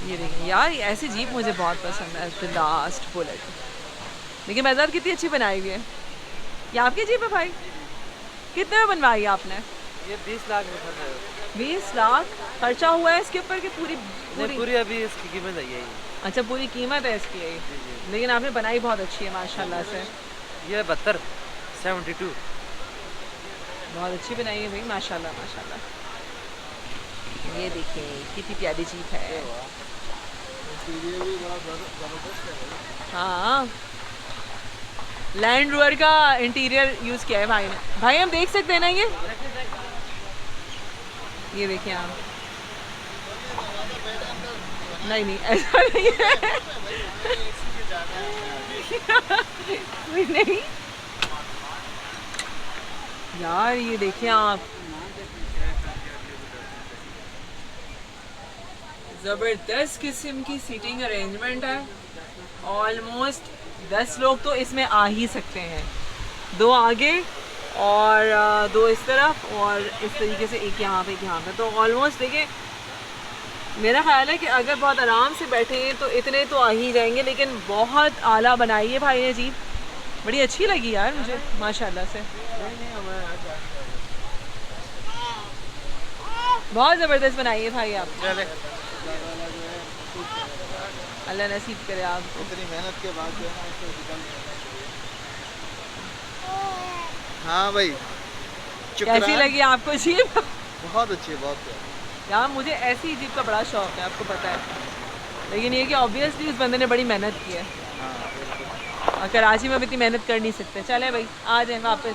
ये देखिए यार, ऐसी जीप मुझे बहुत पसंद है, द लास्ट बुलेट। देखिए मेहजाद कितनी अच्छी बनाई हुई है। ये आपकी जीप है भाई? कितने में बनवाई है आपने? ये 20 लाख में खर्च है। 20 लाख खर्चा हुआ है इसके ऊपर कि पूरी नहीं, पूरी? पूरी अभी इसकी कीमत है यही। अच्छा, पूरी कीमत है इसकी यही। जी जी। लेकिन आपने बनाई बहुत अच्छी है माशाल्लाह से। ये 72 72। बहुत अच्छी बनाई है भाई, माशाल्लाह माशाल्लाह। ये देखिए कितनी प्यारी जीप है। इंटीरियर भी बड़ा जबरदस्त है भाई। हाँ, लैंड रोवर का इंटीरियर यूज़ किया है भाई ने। भाई हम देख सकते हैं ना ये देखिए आप। नहीं नहीं, ऐसा नहीं है। नहीं यार, ये देखिए आप, ज़बरदस्त किस्म की सीटिंग अरेंजमेंट है। ऑलमोस्ट 10 लोग तो इसमें आ ही सकते हैं। 2 आगे और 2 इस तरफ और इस तरीके से एक यहाँ पे एक यहाँ पे। तो ऑलमोस्ट देखिए, मेरा ख्याल है कि अगर बहुत आराम से बैठे हैं तो इतने तो आ ही जाएंगे। लेकिन बहुत आला बनाई है भाई ने जीप, बड़ी अच्छी लगी यार मुझे माशाल्लाह से। बहुत ज़बरदस्त बनाई है भाई आप। अल्लाह नसीब करे आपको। इतनी मेहनत के बाद जो है ना उसको रिजल्ट मिलना चाहिए। हाँ भाई, कैसी लगी आपको जीप? बहुत अच्छी है, बहुत प्यारी। यार मुझे ऐसी जीप का बड़ा शौक है, आपको पता है। लेकिन ये कि ऑब्वियसली उस बंदे ने बड़ी मेहनत की है हाँ बिल्कुल। और कराची में अब इतनी मेहनत कर नहीं सकते। चले भाई, आ जाए वापस।